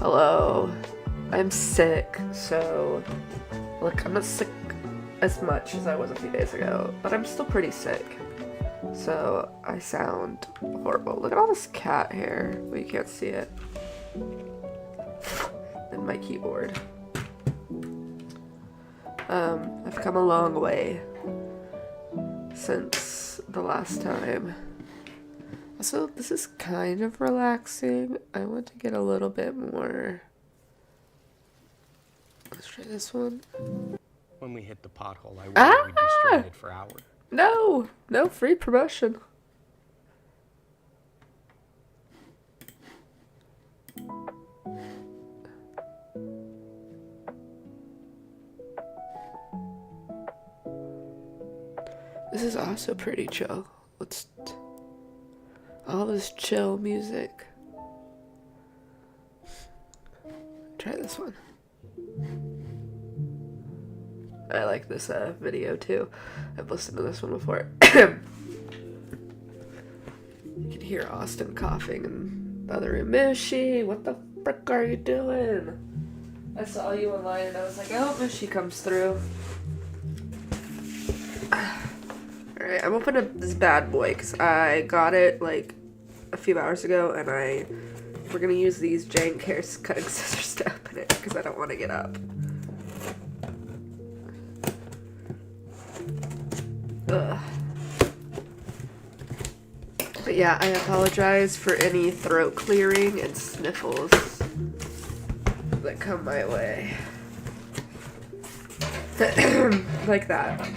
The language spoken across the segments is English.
Hello. I'm sick, so look, I'm not sick as much as I was a few days ago, but I'm still pretty sick. So I sound horrible. Look at all this cat hair. Well, you can't see it. And my keyboard. I've come a long way since the last time. Also, this is kind of relaxing. I want to get a little bit more. Let's try this one. When we hit the pothole, I worried we'd be stranded for hours. No free promotion. This is also pretty chill. Let's all this chill music. Try this one. I like this video too. I've listened to this one before. You can hear Austin coughing in the other room. Mushi, what the frick are you doing? I saw you online and I was like, I hope Mushi comes through. Alright, I'm opening this bad boy because I got it like a few hours ago and we're gonna use these jank hair cutting scissors to open it because I don't want to get up. Ugh. But yeah, I apologize for any throat clearing and sniffles that come my way. Like that.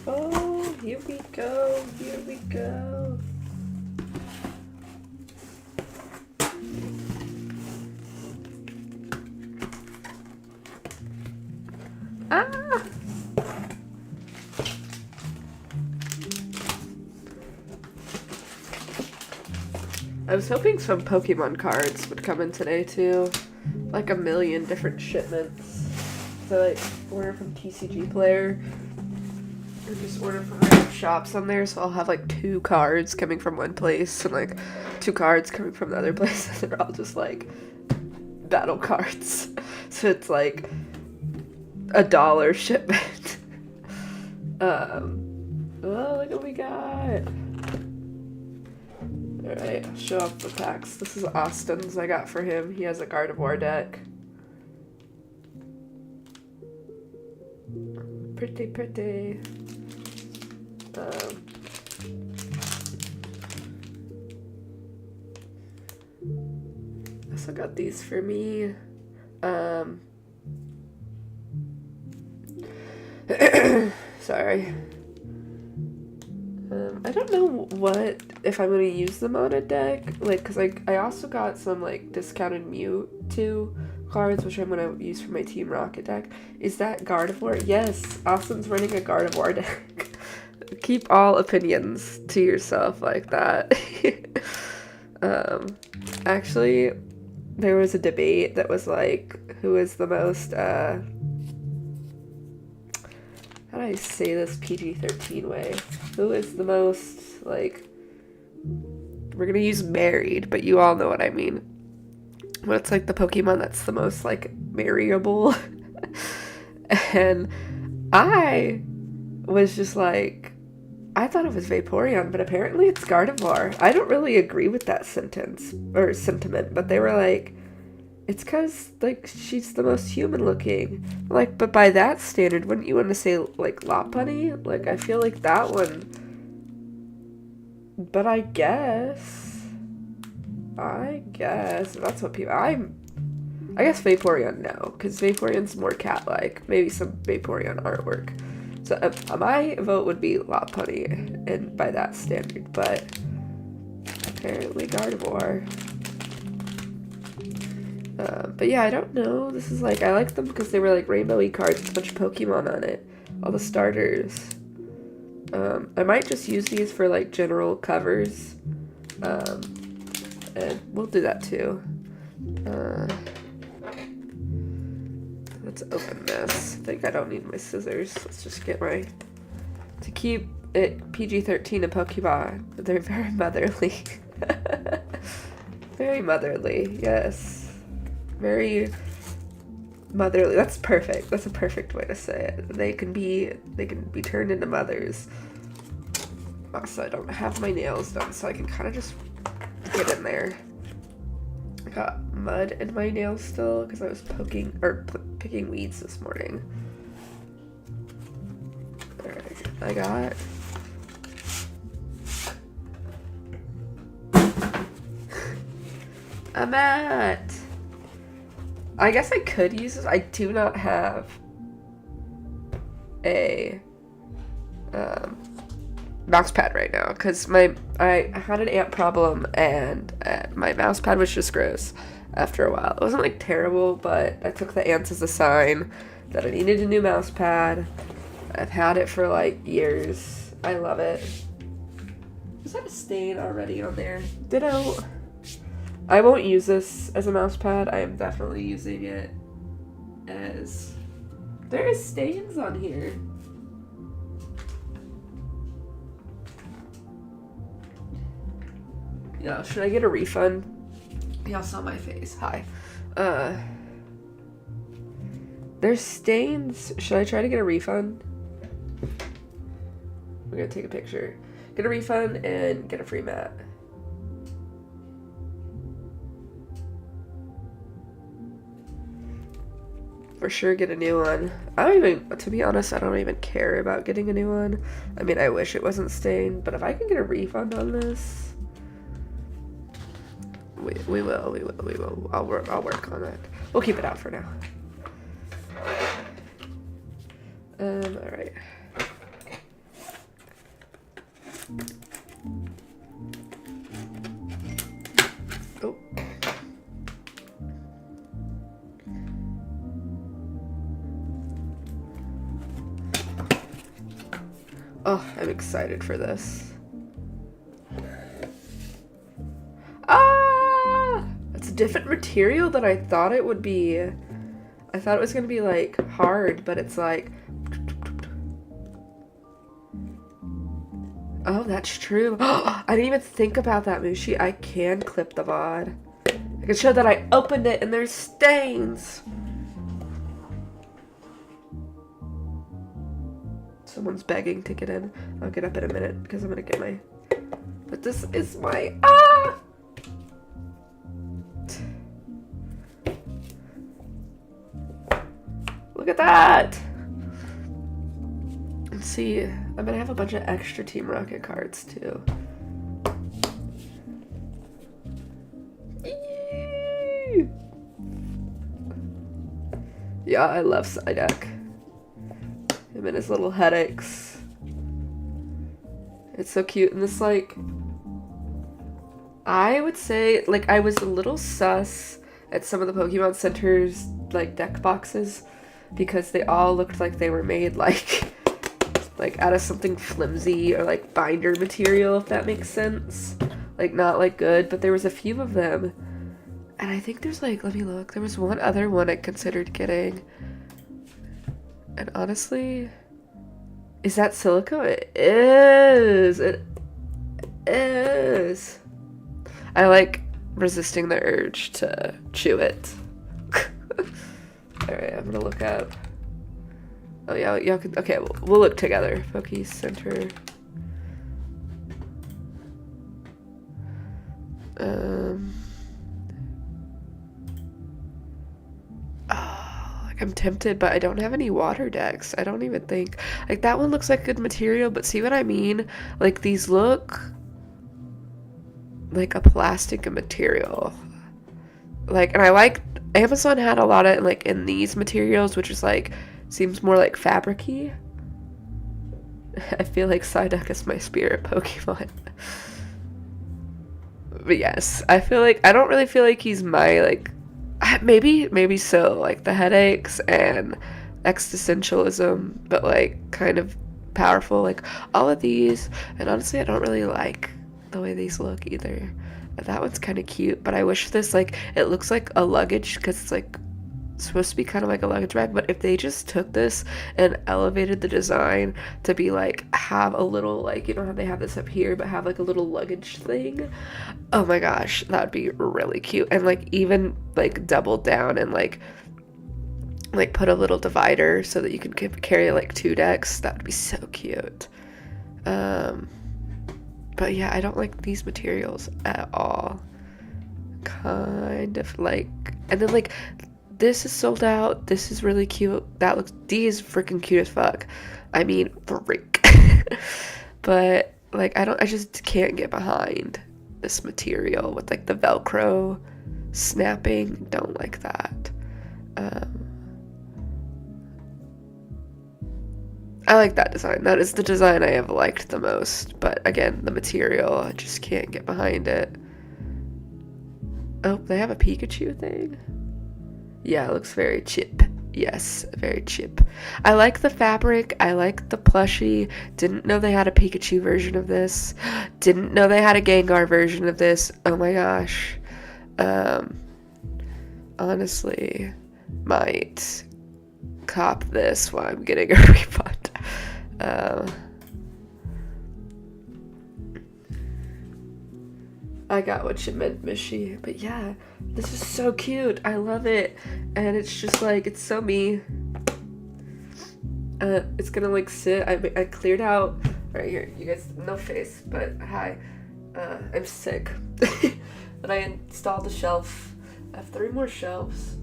Oh, here we go, here we go. Ah! I was hoping some Pokemon cards would come in today too. Like a million different shipments. So like order from TCG Player. Or just order from random shops on there, so I'll have like 2 cards coming from one place and like 2 cards coming from the other place, and they're all just like battle cards. So it's like $1 shipment. Well, look what we got. Alright, I'll show off the packs. This is Austin's I got for him. He has a Gardevoir deck. Pretty, pretty. I also got these for me. Sorry. I don't know if I'm gonna use them on a deck, like, cause like I also got some like discounted Mewtwo cards, which I'm gonna use for my Team Rocket deck. Is that Gardevoir? Yes, Austin's running a Gardevoir deck. Keep all opinions to yourself like that. Actually, there was a debate that was like, who is the most, how do I say this PG-13 way? Who is the most, like, we're gonna use married, but you all know what I mean. What's like the Pokemon that's the most, like, marryable? And I was just like, I thought it was Vaporeon, but apparently it's Gardevoir. I don't really agree with that sentiment, but they were like, it's because, like, she's the most human looking. Like, but by that standard, wouldn't you want to say, like, Lopunny? Like, I feel like that one. But I guess that's what people, I guess Vaporeon, no. Because Vaporeon's more cat-like. Maybe some Vaporeon artwork. So, my vote would be Lopunny, and by that standard. But, apparently Gardevoir. But yeah, I don't know. This is like, I like them because they were like rainbowy cards with a bunch of Pokemon on it. All the starters. I might just use these for like general covers. And we'll do that too. let's open this. I think I don't need my scissors. Let's just get my, to keep it PG-13 in Pokemon. They're very motherly. Very motherly, yes. Very motherly. That's perfect. That's a perfect way to say it. They can be turned into mothers. Also, I don't have my nails done, so I can kind of just get in there. I got mud in my nails still because I was picking weeds this morning. Alright, I got a mat. I guess I could use this. I do not have a mouse pad right now because I had an ant problem and my mouse pad was just gross after a while. It wasn't like terrible, but I took the ants as a sign that I needed a new mouse pad. I've had it for like years. I love it. Is that a stain already on there? Ditto. I won't use this as a mouse pad. I am definitely using it as... There is stains on here. Yeah, should I get a refund? Y'all saw my face. Hi. There's stains. Should I try to get a refund? We're gonna take a picture. Get a refund and get a free mat. For sure get a new one. To be honest, I don't even care about getting a new one. I mean, I wish it wasn't stained, but if I can get a refund on this, we will. I'll work on it. We'll keep it out for now. Alright. Oh. Oh, I'm excited for this. Ah! It's a different material than I thought it would be. I thought it was gonna be like hard, but it's like... Oh, that's true. I didn't even think about that, Mushi. I can clip the VOD. I can show that I opened it and there's stains. Someone's begging to get in. I'll get up in a minute because I'm gonna get my... But this is my... Ah! Look at that! Let's see. I'm gonna have a bunch of extra Team Rocket cards too. Yee! Yeah, I love Psyduck. Him and his little headaches. It's so cute. And this, like, I would say, like, I was a little sus at some of the Pokemon Center's, like, deck boxes because they all looked like they were made, like out of something flimsy or, like, binder material, if that makes sense. Like, not, like, good, but there was a few of them. And I think there's, like, let me look. There was one other one I considered getting. And honestly, is that silicone? It is. It is. I like resisting the urge to chew it. Alright, I'm gonna look up. Oh yeah, y'all can. Okay, we'll look together. Poke Center. I'm tempted, but I don't have any water decks. I don't even think. Like, that one looks like good material, but see what I mean? Like, these look like a plastic material. Like, and I like, Amazon had a lot of, like, in these materials, which is, like, seems more like fabric-y. I feel like Psyduck is my spirit Pokemon. But yes, I don't really feel like he's my, like, maybe so, like the headaches and existentialism, but like kind of powerful, like all of these. And honestly, I don't really like the way these look either. But that one's kind of cute, but I wish this, like, it looks like a luggage because it's like supposed to be kind of like a luggage bag, but if they just took this and elevated the design to be like have a little like, you know how they have this up here but have like a little luggage thing, oh my gosh, that would be really cute. And like even like double down and like put a little divider so that you can carry like 2 decks. That would be so cute. But yeah, I don't like these materials at all. Kind of like, and then like this is sold out. This is really cute. That looks, D is freaking cute as fuck. I mean, freak. But like I just can't get behind this material with like the Velcro snapping. Don't like that. I like that design. That is the design I have liked the most. But again, the material, I just can't get behind it. Oh, they have a Pikachu thing? Yeah, it looks very chip. Yes, very chip. I like the fabric. I like the plushie. Didn't know they had a Pikachu version of this. Didn't know they had a Gengar version of this. Oh my gosh. Honestly, might cop this while I'm getting a refund. I got what you meant, Mishy. But yeah, this is so cute. I love it. And it's just like, it's so me. It's gonna like sit. I cleared out right here. You guys, no face, but hi. I'm sick. But I installed a shelf. I have 3 more shelves.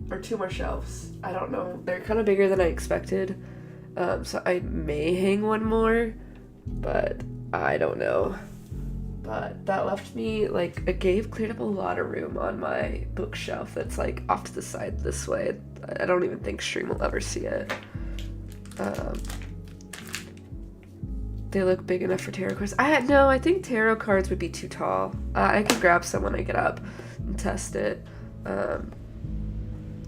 Or 2 more shelves. I don't know. They're kind of bigger than I expected. So I may hang 1 more, but I don't know. But that left me, like, it cleared up a lot of room on my bookshelf that's, like, off to the side this way. I don't even think Stream will ever see it. They look big enough for tarot cards. No, I think tarot cards would be too tall. I can grab some when I get up and test it.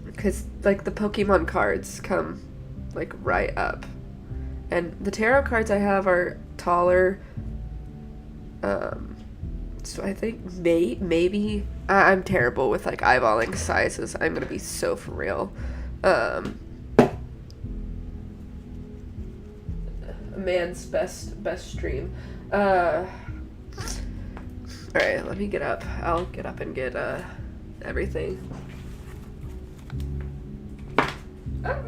Because, like, the Pokemon cards come, like, right up. And the tarot cards I have are taller. So I think maybe I'm terrible with like eyeballing sizes. I'm gonna be so for real. A man's best stream. All right, let me get up. I'll get up and get everything. Ah.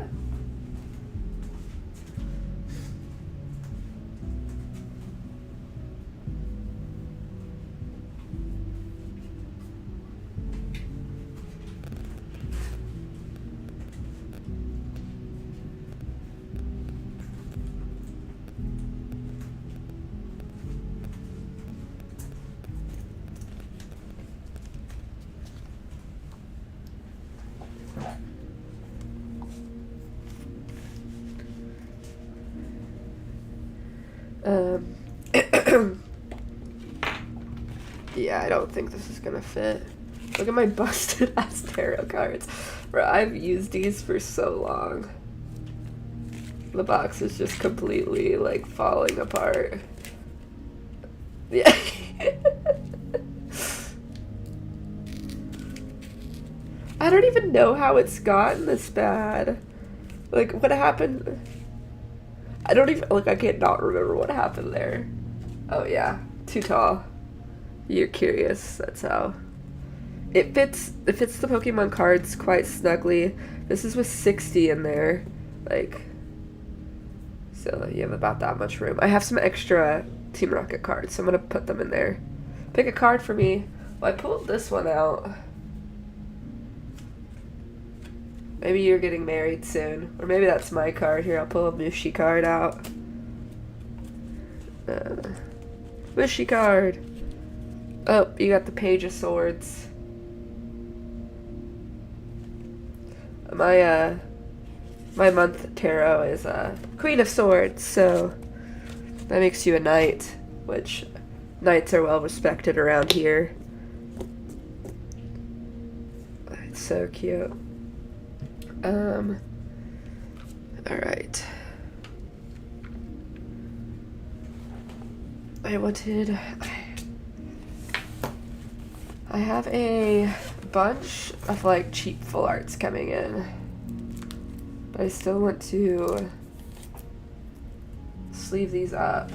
Yeah, I don't think this is gonna fit. Look at my busted ass tarot cards. Bro, I've used these for so long. The box is just completely like falling apart. Yeah. I don't even know how it's gotten this bad. Like, what happened? I don't even, like, I can't not remember what happened there. Oh yeah, too tall. You're curious, that's how. It fits the Pokemon cards quite snugly. This is with 60 in there. Like, so you have about that much room. I have some extra Team Rocket cards, so I'm gonna put them in there. Pick a card for me. Well, I pulled this one out. Maybe you're getting married soon. Or maybe that's my card. Here, I'll pull a Mushi card out. Mushi card! Oh, you got the Page of Swords. My month tarot is Queen of Swords, so that makes you a knight, which knights are well respected around here. It's so cute. Alright. I have a bunch of like cheap full arts coming in, but I still want to sleeve these up.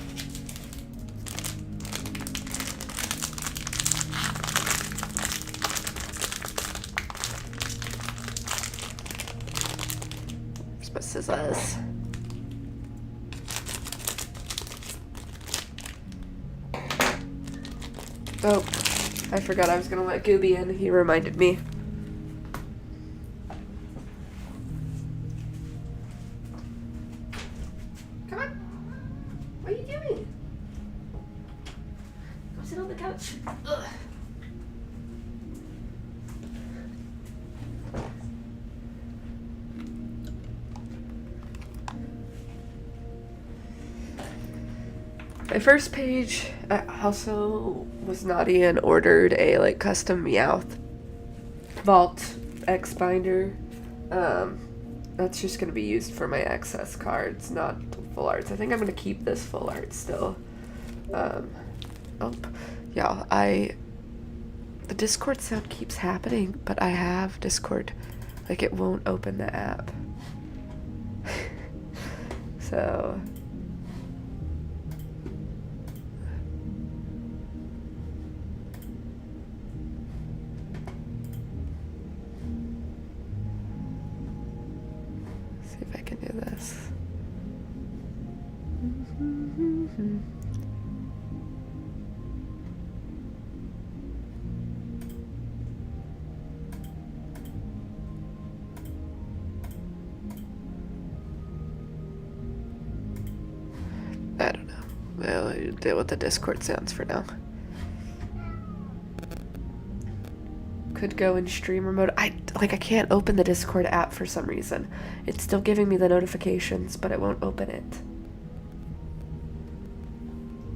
Where's my scissors? Oh, I forgot I was gonna let Gooby in. He reminded me. Come on. What are you doing? Go sit on the couch. Ugh. My first page, I also was naughty and ordered a like custom Meowth Vault X binder. That's just gonna be used for my excess cards, not full arts. I think I'm gonna keep this full art still. Oh, y'all, the Discord sound keeps happening, but I have Discord. Like it won't open the app. So. If I can do this. I don't know. I'll deal with the Discord sounds for now. Could go in streamer mode. I can't open the Discord app for some reason. It's still giving me the notifications, but it won't open it.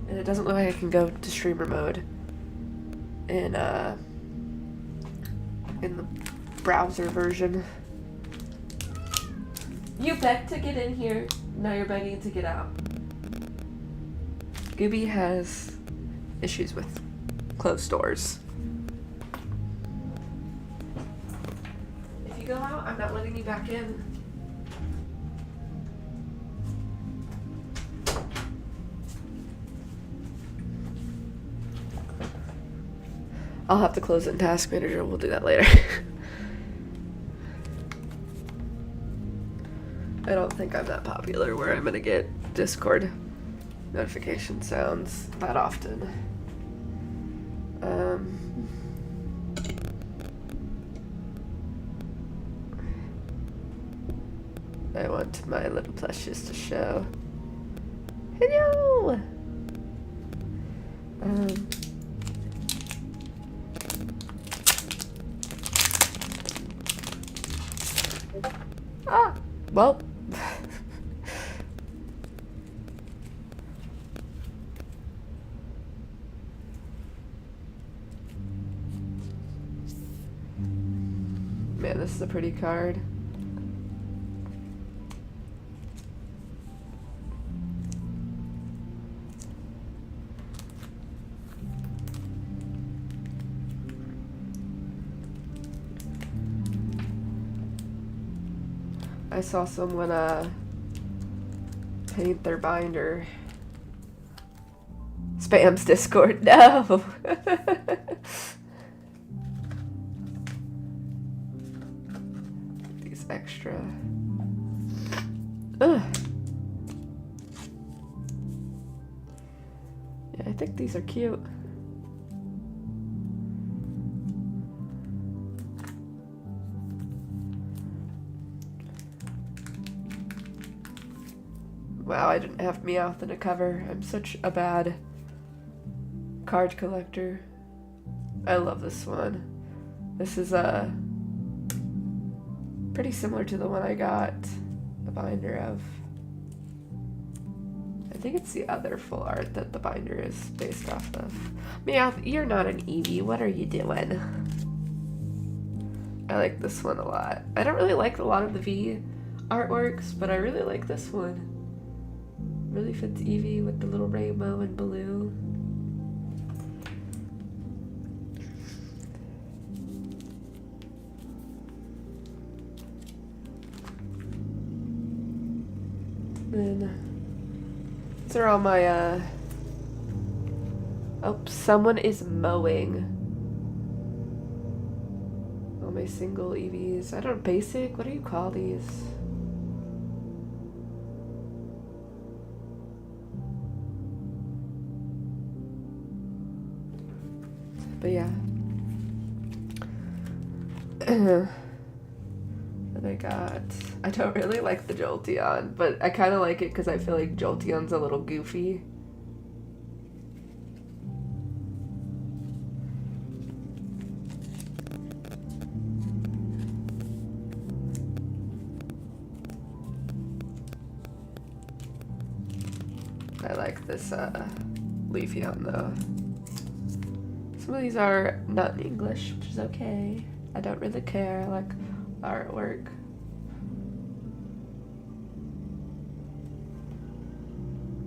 And it doesn't look like I can go to streamer mode in the browser version. You begged to get in here, now you're begging to get out. Gooby has issues with closed doors. Go out, I'm not letting you back in. I'll have to close it in Task Manager. We'll do that later. I don't think I'm that popular where I'm gonna get Discord notification sounds that often. I want my little plushes to show. Hello! Well. Man, this is a pretty card. I saw someone paint their binder. Spam's Discord. No. These extra. Ugh. Yeah, I think these are cute. Wow, I didn't have Meowth in a cover. I'm such a bad card collector. I love this one. This is pretty similar to the one I got the binder of. I think it's the other full art that the binder is based off of. Meowth, you're not an Eevee. What are you doing? I like this one a lot. I don't really like a lot of the V artworks, but I really like this one. Really fits Eevee with the little rainbow and blue. these are all my, oh, someone is mowing. All my single EVs. I don't know, basic? What do you call these? But yeah. And I don't really like the Jolteon, but I kind of like it because I feel like Jolteon's a little goofy. I like this Leafeon though. Some of these are not in English, which is okay. I don't really care. I like artwork.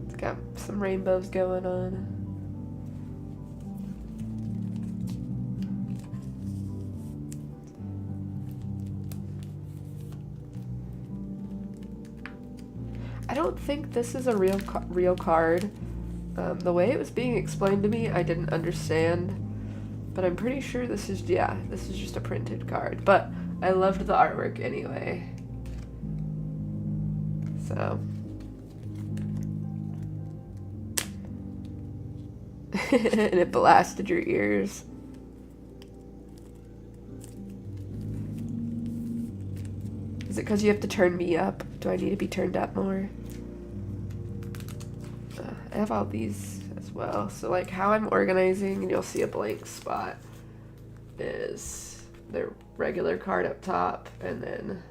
It's got some rainbows going on. I don't think this is a real card. The way it was being explained to me, I didn't understand. But I'm pretty sure this is just a printed card. But I loved the artwork anyway. So. And it blasted your ears. Is it because you have to turn me up? Do I need to be turned up more? I have all these as well. So like how I'm organizing, and you'll see a blank spot, is their regular card up top and then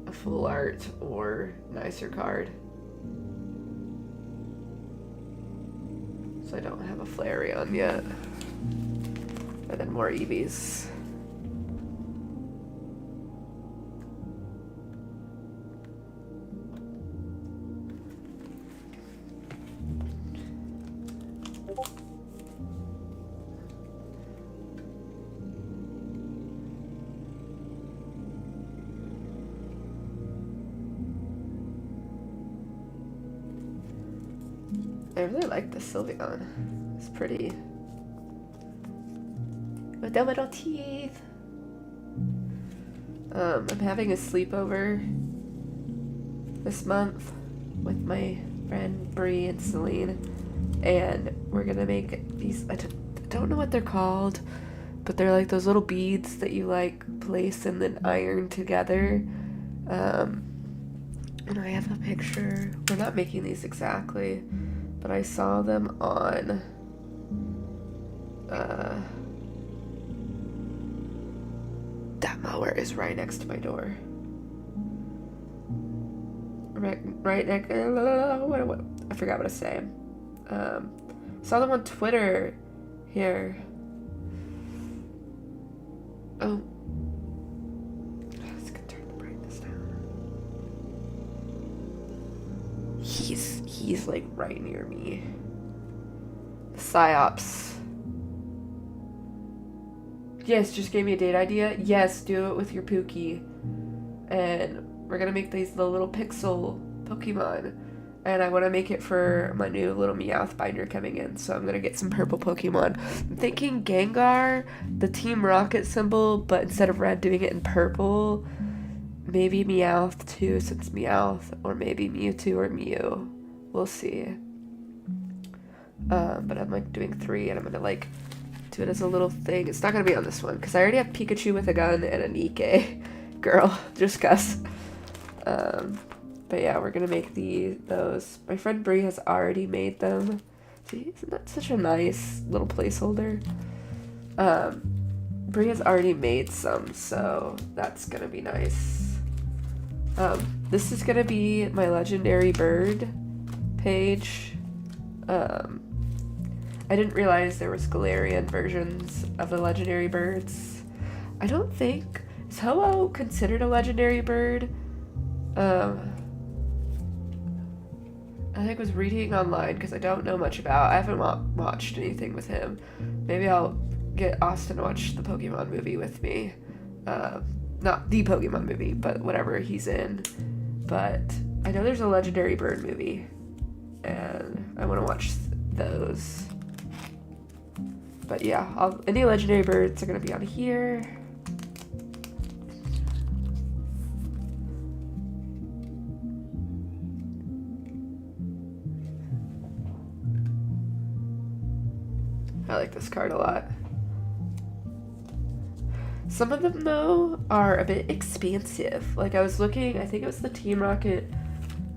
a full art or nicer card. So I don't have a Flareon yet. And then more Eevees. I really like this Sylveon. It's pretty. With the little teeth. I'm having a sleepover this month with my friend Bree and Celine, and we're gonna make these. I don't know what they're called, but they're like those little beads that you like place and then iron together. And I have a picture. We're not making these exactly, but I saw them on that mower is right next to my door. Right next. What? I forgot what I was saying. Saw them on Twitter. Here. Oh. I was gonna turn the brightness down. He's like right near me. Psyops. Yes, just gave me a date idea. Yes, do it with your Pookie. And we're gonna make these the little pixel Pokemon. And I want to make it for my new little Meowth binder coming in. So I'm gonna get some purple Pokemon. I'm thinking Gengar, the Team Rocket symbol, but instead of red, doing it in purple. Maybe Meowth too, since Meowth, or maybe Mewtwo or Mew. We'll see. But I'm like doing 3, and I'm gonna like do it as a little thing. It's not gonna be on this one because I already have Pikachu with a gun and a Nikke. Girl, just cuss. But yeah, we're gonna make those. My friend Bree has already made them. See, isn't that such a nice little placeholder? Bree has already made some, so that's gonna be nice. This is gonna be my legendary bird page. I didn't realize there was Galarian versions of the legendary birds. I don't think, is Ho-Oh considered a legendary bird? I think I was reading online because I don't know much about. I haven't watched anything with him. Maybe I'll get Austin to watch the Pokemon movie with me. Not the Pokemon movie, but whatever he's in. But I know there's a Legendary Bird movie, and I want to watch those. But yeah, any Legendary Birds are going to be on here. I like this card a lot. Some of them, though, are a bit expansive. Like, I was looking, I think it was the Team Rocket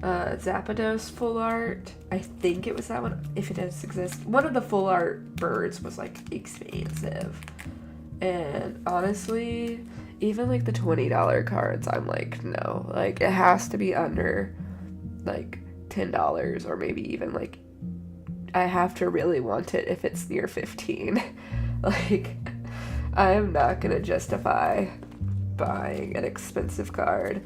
Zapdos full art. I think it was that one, if it does exist. One of the full art birds was, like, expansive. And honestly, even, like, the $20 cards, I'm like, no. Like, it has to be under, like, $10 or maybe even, like, I have to really want it if it's near 15. Like, I am not gonna justify buying an expensive card.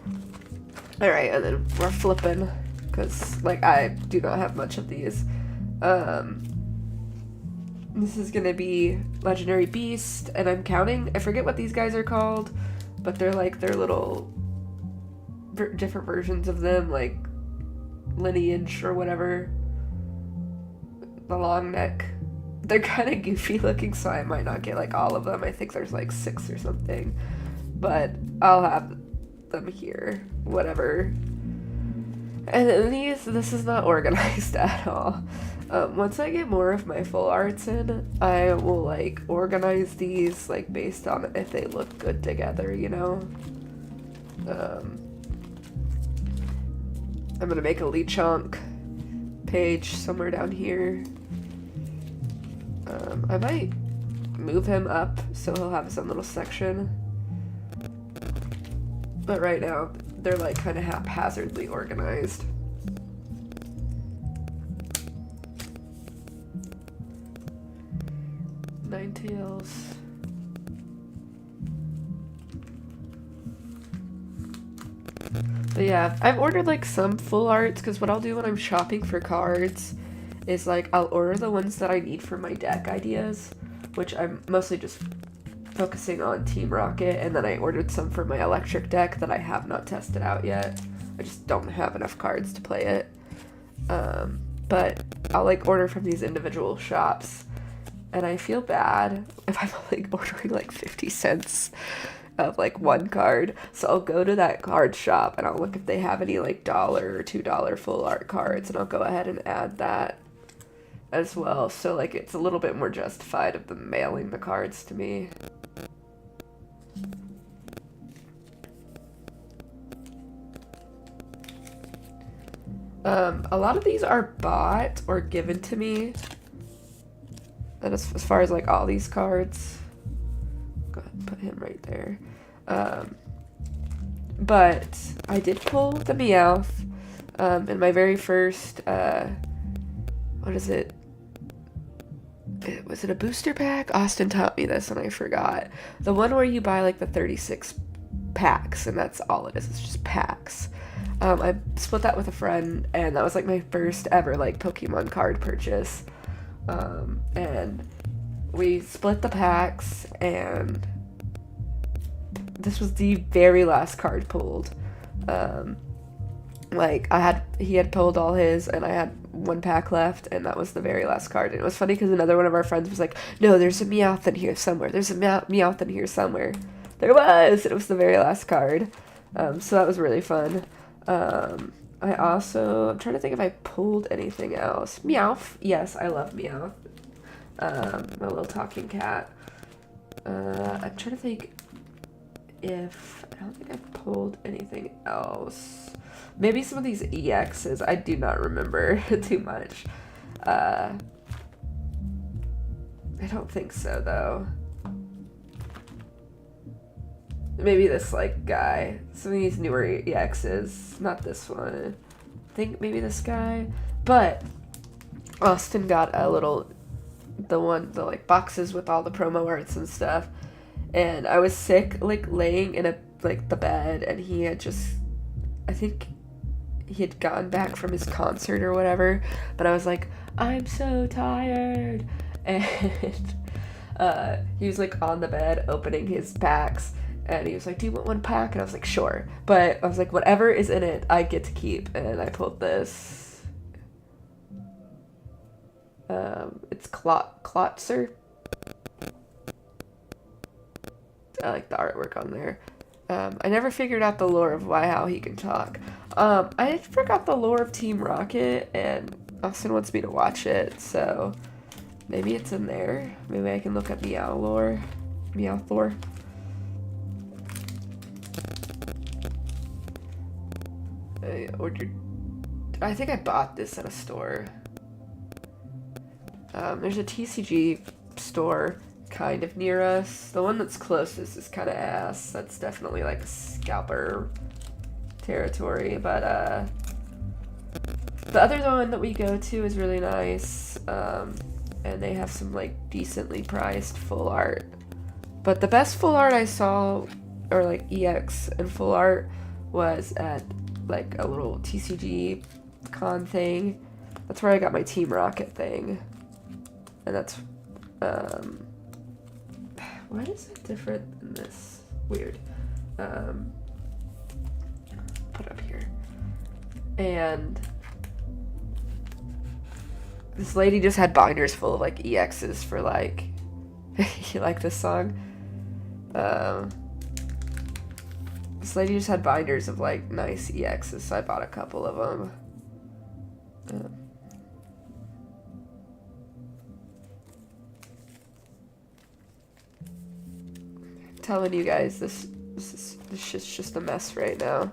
Alright, and then we're flipping, because, like, I do not have much of these. This is gonna be Legendary Beast, and I'm counting, I forget what these guys are called, but they're, like, they're little different versions of them, like, Lineage or whatever. The long neck. They're kind of goofy looking, so I might not get like all of them. I think there's like 6 or something, but I'll have them here, whatever. And then this is not organized at all. Once I get more of my full arts in, I will like organize these like based on if they look good together, you know. I'm gonna make a Lechonk page somewhere down here. I might move him up so he'll have his own little section. But right now, they're like kind of haphazardly organized. Ninetales. But yeah, I've ordered like some full arts because what I'll do when I'm shopping for cards is like I'll order the ones that I need for my deck ideas, which I'm mostly just focusing on Team Rocket, and then I ordered some for my electric deck that I have not tested out yet. I just don't have enough cards to play it. But I'll like order from these individual shops, and I feel bad if I'm like ordering like 50 cents of like one card. So I'll go to that card shop and I'll look if they have any like $1 or $2 full art cards, and I'll go ahead and add that as well. So like it's a little bit more justified of them mailing the cards to me. A lot of these are bought or given to me. And as far as like all these cards, go ahead and put him right there. But I did pull the Meowth in my very first, what is it? Was it a booster pack? Austin taught me this and I forgot. The one where you buy like the 36 packs and that's all it is. It's just packs. I split that with a friend, and that was like my first ever like Pokemon card purchase. And we split the packs, and this was the very last card pulled. Like he had pulled all his, and I had one pack left, and that was the very last card. And it was funny because another one of our friends was like, "No, there's a Meowth in here somewhere. There's a Meowth in here somewhere." There was. It was the very last card. So that was really fun. I'm trying to think if I pulled anything else. Meowth. Yes, I love Meowth. My little talking cat. I'm trying to think if, I don't think I pulled anything else. Maybe some of these EXs, I do not remember too much. I don't think so though. Maybe this like guy. Some of these newer EXs. Not this one. I think maybe this guy. But Austin got a little, the like boxes with all the promo arts and stuff. And I was sick, like laying in the bed, and he had just, I think he had gotten back from his concert or whatever. But I was like, I'm so tired. And he was like on the bed opening his packs. And he was like, do you want one pack? And I was like, sure. But I was like, whatever is in it, I get to keep. And I pulled this. It's Klotzer. I like the artwork on there. I never figured out the lore of how he can talk. I forgot the lore of Team Rocket, and Austin wants me to watch it, so maybe it's in there. Maybe I can look up Meow lore. Meow lore. I ordered. I think I bought this at a store. There's a TCG store kind of near us. The one that's closest is kind of ass. That's definitely like scalper territory, but the other one that we go to is really nice, and they have some like decently priced full art. But the best full art I saw, or like EX and full art, was at like a little TCG con thing. That's where I got my Team Rocket thing, and that's why is it different than this? Weird. Put it up here. And this lady just had binders full of like EXs for like, you like this song? This lady just had binders of like nice EXs, so I bought a couple of them. Telling you guys, this shit's just a mess right now.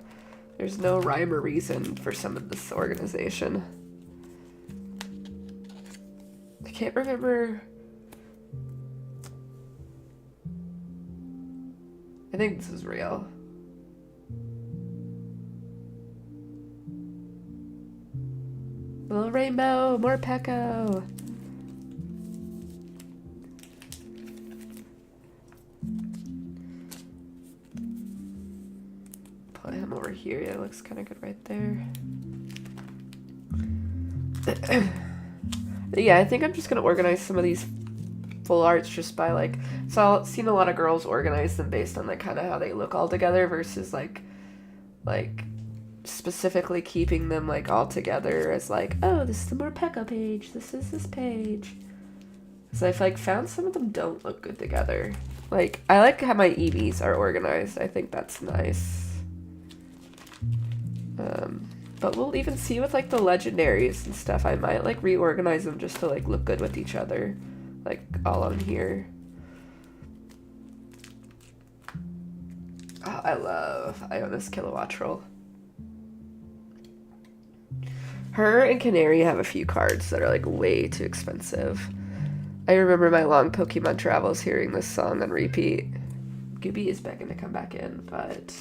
There's no rhyme or reason for some of this organization. I can't remember. I think this is real. Little rainbow, more Pecco. Put him over here. Yeah, it looks kind of good right there. Yeah, I think I'm just gonna organize some of these full arts just by like. So I've seen a lot of girls organize them based on like kind of how they look all together versus like specifically keeping them like all together as like, oh, this is the more Pekka page. This is this page. So I've like found some of them don't look good together. Like I like how my EVs are organized. I think that's nice. But we'll even see with like the legendaries and stuff. I might like reorganize them just to like look good with each other, like all on here. Oh, I love Iona's Kilowattrol. Her and Canary have a few cards that are like way too expensive. I remember my long Pokemon travels hearing this song on repeat. Gooby is begging to come back in, but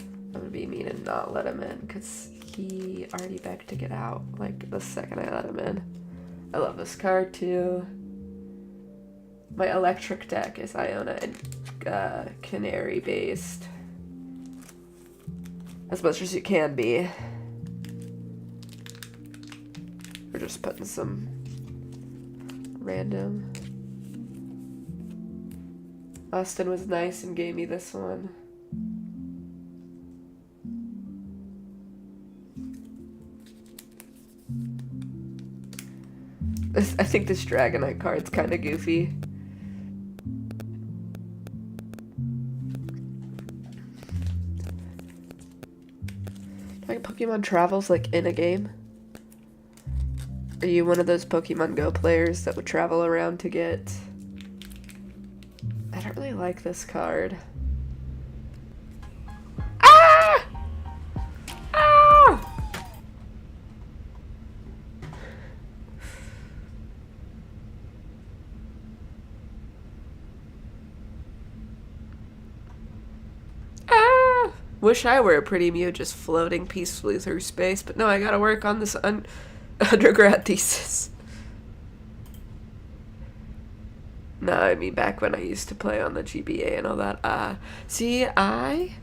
I'm gonna be mean and not let him in because he already begged to get out like the second I let him in. I love this card too. My electric deck is Iona and Canary based. As much as you can be. We're just putting some random. Austin was nice and gave me this one. I think this Dragonite card's kind of goofy. Like Pokemon travels like in a game. Are you one of those Pokemon Go players that would travel around to get? I don't really like this card. Ah! Ah! Ah! Wish I were a pretty Mew just floating peacefully through space, but no, I gotta work on this undergrad thesis. No, I mean back when I used to play on the GBA and all that. See, I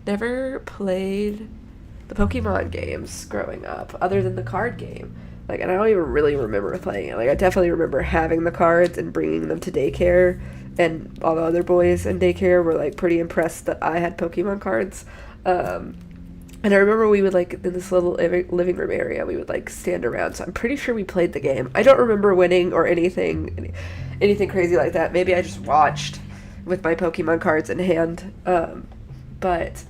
never played the Pokemon games growing up, other than the card game. Like, and I don't even really remember playing it. Like, I definitely remember having the cards and bringing them to daycare and all the other boys in daycare were like pretty impressed that I had Pokemon cards. And I remember we would like in this little living room area, we would like stand around. So I'm pretty sure we played the game. I don't remember winning or anything crazy like that. Maybe I just watched with my Pokemon cards in hand. But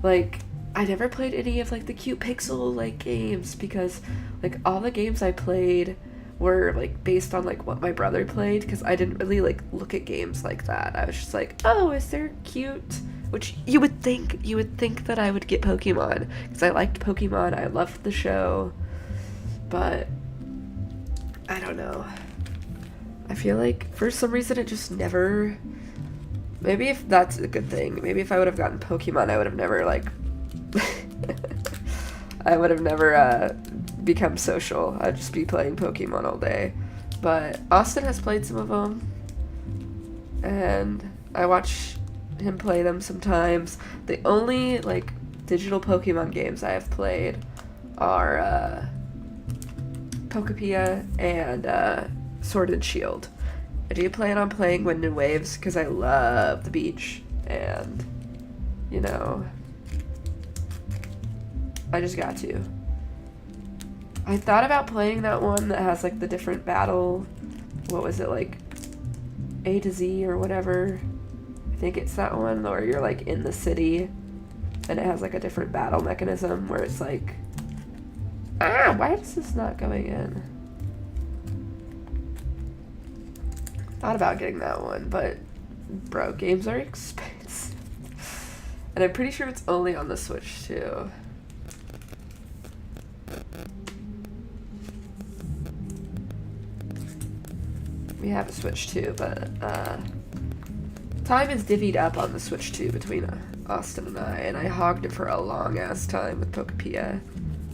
like I never played any of like the cute pixel like games because like all the games I played were like based on like what my brother played because I didn't really like look at games like that. I was just like, oh, is there cute? Which you would think that I would get Pokemon because I liked Pokemon. I loved the show, but I don't know. I feel like for some reason it just never. Maybe if that's a good thing. Maybe if I would have gotten Pokemon, I would have never like. I would have never become social. I'd just be playing Pokemon all day. But Austin has played some of them, and I watch him play them sometimes. The only like digital Pokemon games I have played are Pokepia and Sword and Shield. I do plan on playing Wind and Waves because I love the beach and you know I just got to. I thought about playing that one that has like the different battle, what was it, like A to Z or whatever. I think it's that one where you're like in the city and it has like a different battle mechanism where it's like, why is this not going in? Thought about getting that one, but bro, games are expensive. And I'm pretty sure it's only on the Switch too. We have a Switch too, but time is divvied up on the Switch 2 between Austin and I hogged it for a long ass time with Pokepia.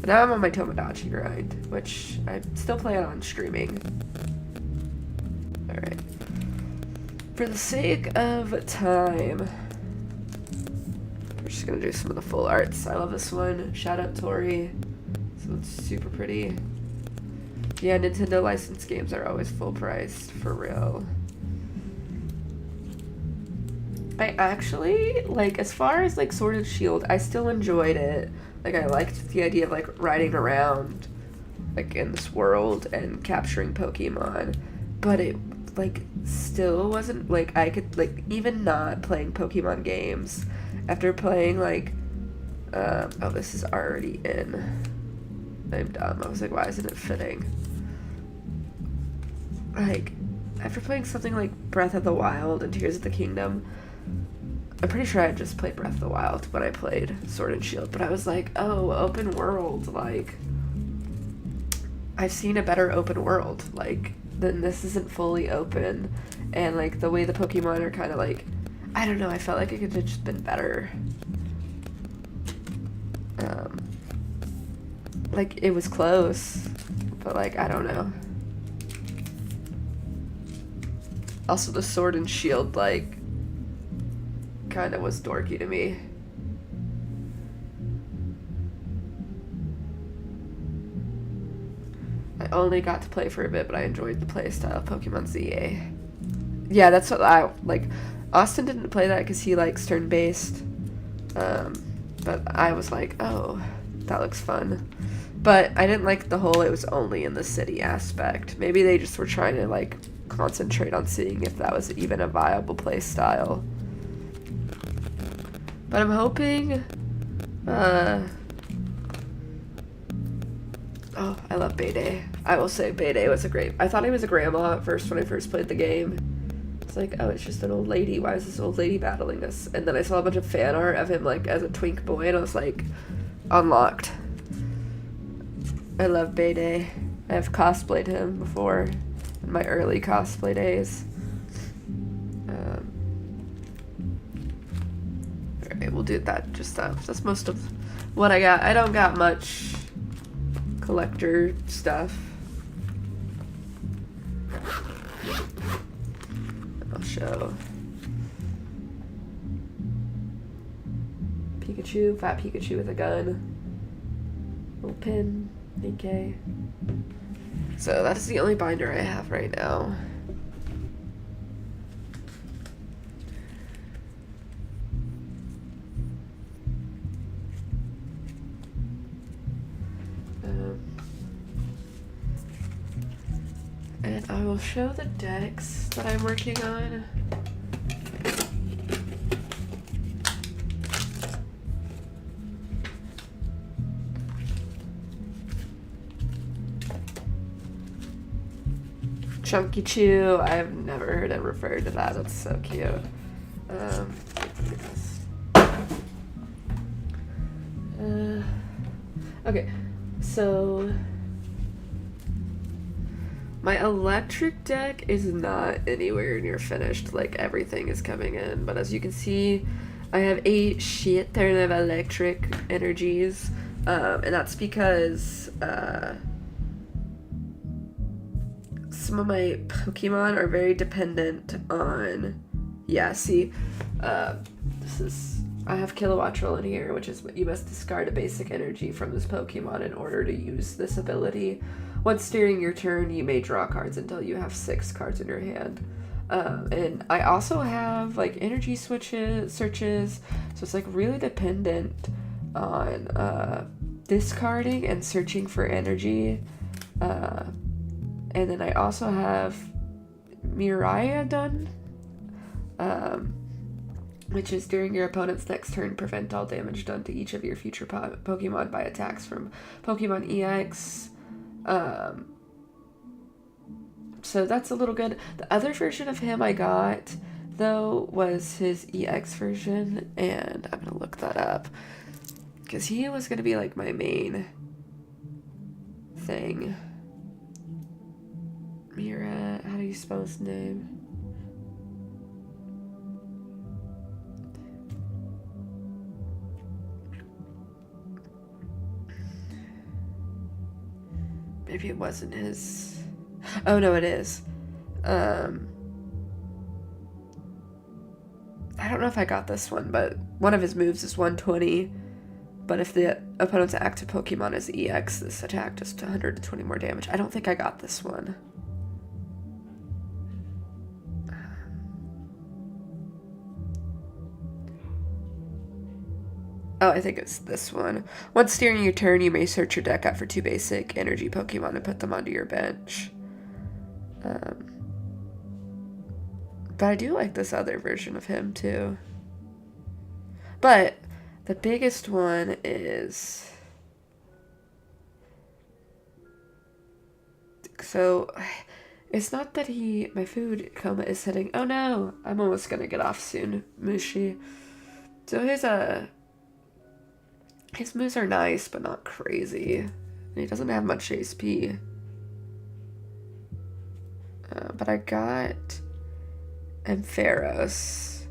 But now I'm on my Tomodachi grind, which I still plan on streaming. Alright. For the sake of time, we're just gonna do some of the full arts. I love this one. Shout out Tori. This one's super pretty. Yeah, Nintendo licensed games are always full priced, for real. I actually, like, as far as, like, Sword and Shield, I still enjoyed it. Like, I liked the idea of, like, riding around, like, in this world and capturing Pokemon. But it, like, still wasn't, like, I could, like, even not playing Pokemon games, after playing, like, oh, this is already in. I'm dumb. I was like, why isn't it fitting? Like, after playing something like Breath of the Wild and Tears of the Kingdom, I'm pretty sure I just played Breath of the Wild when I played Sword and Shield, but I was like, oh, open world, like, I've seen a better open world, like, then this isn't fully open, and, like, the way the Pokemon are kind of, like, I don't know, I felt like it could have just been better. Like, it was close, but, like, I don't know. Also, the Sword and Shield, like, kind of was dorky to me. I only got to play for a bit, but I enjoyed the playstyle of Pokemon ZA. Yeah, that's what I, like, Austin didn't play that because he likes turn-based, but I was like, oh, that looks fun. But I didn't like the whole it was only in the city aspect. Maybe they just were trying to, like, concentrate on seeing if that was even a viable play style. But I'm hoping, oh, I love Bayday. I will say Bayday was I thought he was a grandma at first when I first played the game. It's like, oh, it's just an old lady. Why is this old lady battling us? And then I saw a bunch of fan art of him, like, as a twink boy, and I was like, unlocked. I love Bayday. I have cosplayed him before in my early cosplay days. Alright, we'll do that. Just that's most of what I got. I don't got much collector stuff. I'll show Pikachu, fat Pikachu with a gun, little pin, okay. So that's the only binder I have right now. will show the decks that I'm working on. Chunky Chew. I've never heard it referred to that. That's so cute. Okay, so my electric deck is not anywhere near finished. Like, everything is coming in, but as you can see, I have a shit ton of electric energies, and that's because some of my Pokemon are very dependent on, I have Kilowattrel in here, which is what you must discard a basic energy from this Pokemon in order to use this ability. Once during your turn, you may draw cards until you have 6 cards in your hand. And I also have like energy searches, so it's like really dependent on discarding and searching for energy. And then I also have Miraidon, which is during your opponent's next turn, prevent all damage done to each of your future Pokemon by attacks from Pokemon EX. So that's a little good. The other version of him I got, though, was his EX version, and I'm going to look that up, because he was going to be like my main thing. Mira, how do you spell his name? Maybe it wasn't his. Oh no, it is. I don't know if I got this one, but one of his moves is 120. But if the opponent's active Pokemon is EX, this attack does 120 more damage. I don't think I got this one. Oh, I think it's this one. Once during your turn, you may search your deck out for 2 basic energy Pokemon and put them onto your bench. But I do like this other version of him, too. But the biggest one is... So, it's not that my food coma is hitting... Oh no, I'm almost gonna get off soon, Mushi. So his moves are nice, but not crazy. And he doesn't have much HP. But I got Ampharos,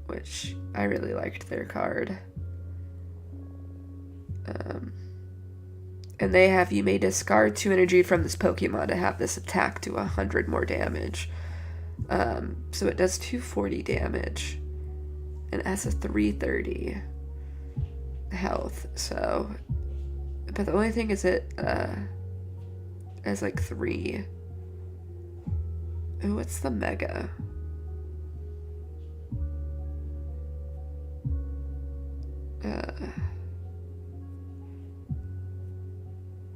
which I really liked their card. And they have, you may discard 2 energy from this Pokemon to have this attack do 100 more damage. So it does 240 damage. And it has a 330 health, so... But the only thing is it has like 3. Ooh, what's the Mega?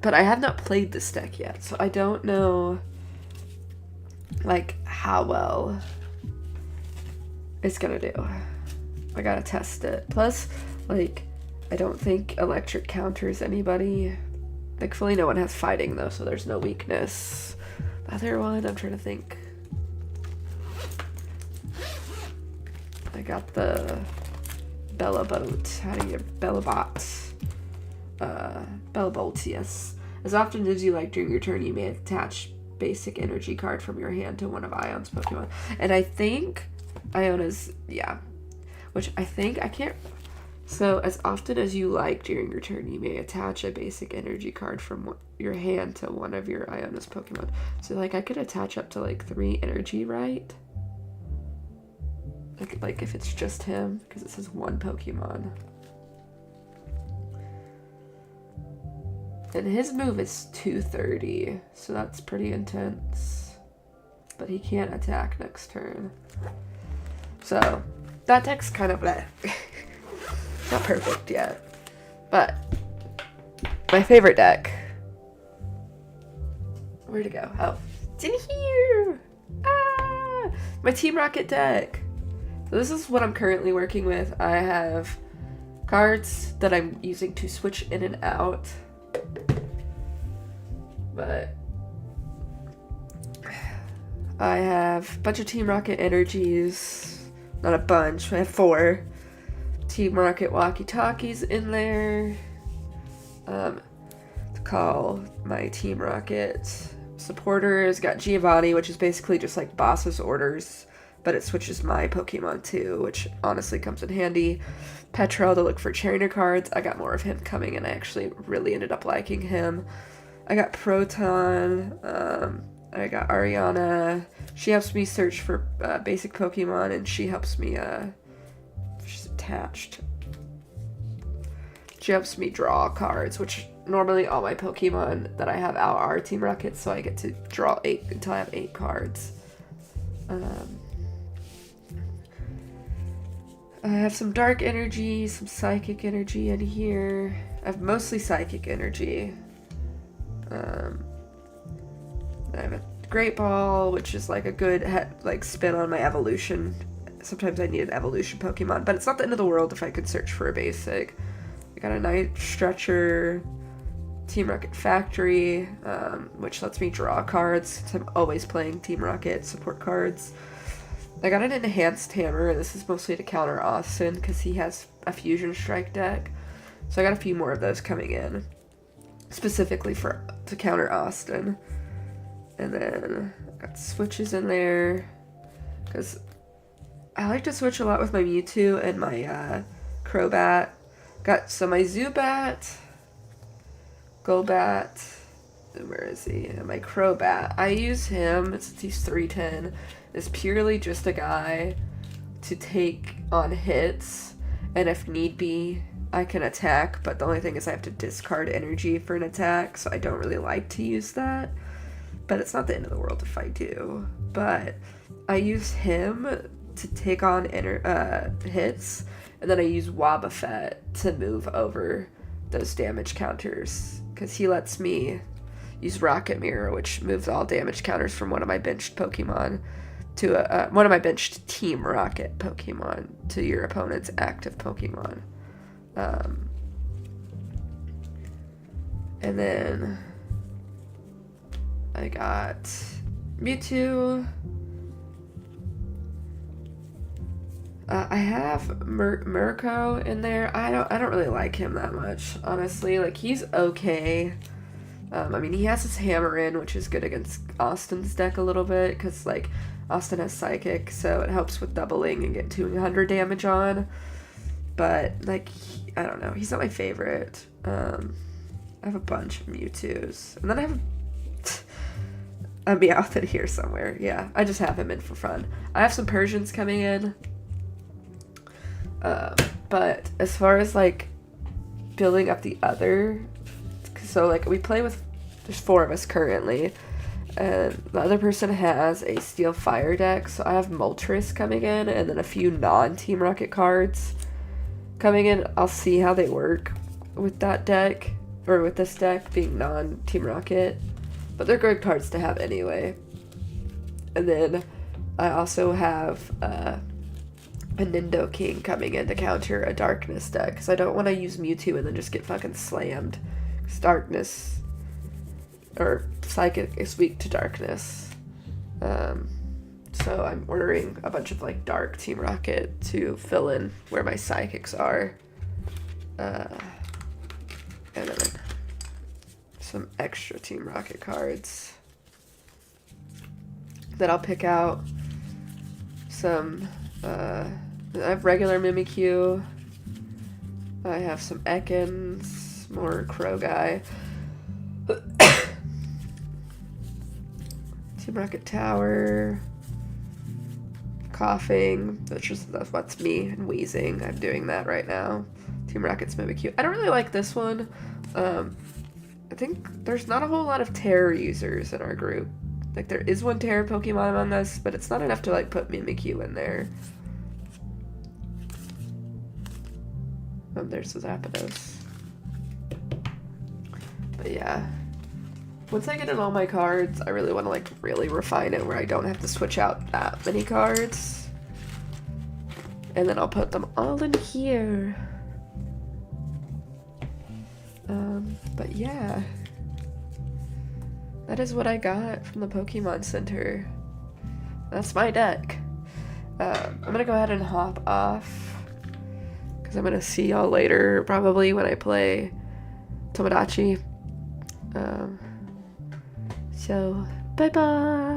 But I have not played this deck yet, so I don't know like how well it's gonna do. I gotta test it. Plus, like, I don't think electric counters anybody. Thankfully no one has fighting though, so there's no weakness. The other one, I'm trying to think. I got the Bellabolt. How do you Bellabot? Bellabolt, yes. As often as you like during your turn, you may attach basic energy card from your hand to one of Ion's Pokemon. And I think Iona's, yeah. Which I think, I can't... So, as often as you like during your turn, you may attach a basic energy card from your hand to one of your Iona's Pokemon. So, like, I could attach up to, like, 3 energy, right? Like if it's just him, because it says 1 Pokemon. And his move is 230, so that's pretty intense. But he can't attack next turn. So, that deck's kind of not perfect yet. But, my favorite deck. Where'd it go? Oh, it's in here! Ah! My Team Rocket deck. So this is what I'm currently working with. I have cards that I'm using to switch in and out. But I have a bunch of Team Rocket energies. Not a bunch, I have 4. Team Rocket walkie-talkies in there. To call my Team Rocket supporters. Got Giovanni, which is basically just like boss's orders, but it switches my Pokemon too, which honestly comes in handy. Petrel to look for trainer cards. I got more of him coming, and I actually really ended up liking him. I got Proton. I got Ariana. She helps me search for basic Pokemon, and she helps me, she's attached. She helps me draw cards, which normally all my Pokemon that I have out are Team Rocket, so I get to draw 8 until I have 8 cards. I have some dark energy, some psychic energy in here. I have mostly psychic energy. I have a Great Ball, which is like a good spin on my evolution. Sometimes I need an evolution Pokemon, but it's not the end of the world if I could search for a basic. I got a Night Stretcher, Team Rocket Factory, which lets me draw cards since I'm always playing Team Rocket support cards. I got an Enhanced Hammer, and this is mostly to counter Austin because he has a Fusion Strike deck. So I got a few more of those coming in, specifically to counter Austin. And then I got switches in there because I like to switch a lot with my Mewtwo and my Crobat. Got my Zubat, Golbat, where is he? And my Crobat. I use him since he's 310. Is purely just a guy to take on hits, and if need be, I can attack, but the only thing is I have to discard energy for an attack, so I don't really like to use that. But it's not the end of the world if I do. But I use him to take on hits, and then I use Wobbuffet to move over those damage counters, because he lets me use Rocket Mirror, which moves all damage counters from one of my benched Pokemon to one of my benched Team Rocket Pokemon to your opponent's active Pokemon. And then I got Mewtwo. I have Murko in there. I don't really like him that much, honestly. Like, he's okay. I mean, he has his Hammer in, which is good against Austin's deck a little bit, because, like, Austin has Psychic, so it helps with doubling and get 200 damage on. But, like, I don't know. He's not my favorite. I have a bunch of Mewtwo's. And then I have a Meowth here somewhere. Yeah, I just have him in for fun. I have some Persians coming in. But as far as, like, building up the other... So, like, we play with... There's 4 of us currently. And the other person has a Steel Fire deck. So I have Moltres coming in. And then a few non-Team Rocket cards coming in. I'll see how they work with that deck. Or with this deck being non-Team Rocket. But they're good cards to have anyway. And then I also have... a Nindo King coming in to counter a Darkness deck, because I don't want to use Mewtwo and then just get fucking slammed. Because Darkness, or Psychic, is weak to Darkness. So I'm ordering a bunch of, like, Dark Team Rocket to fill in where my Psychics are. And then some extra Team Rocket cards that I'll pick out. Some, I have regular Mimikyu. I have some Ekans, more Crow guy. Team Rocket Tower. Coughing. That's me, and wheezing. I'm doing that right now. Team Rocket's Mimikyu. I don't really like this one. I think there's not a whole lot of Terror users in our group. Like, there is one Terror Pokemon among us, but it's not enough to, like, put Mimikyu in there. There's the Zapdos. But yeah. once I get in all my cards, I really want to like really refine it where I don't have to switch out that many cards. And then I'll put them all in here. But yeah. That is what I got from the Pokemon Center. That's my deck. I'm gonna go ahead and hop off because I'm gonna see y'all later probably when I play Tomodachi. So bye bye.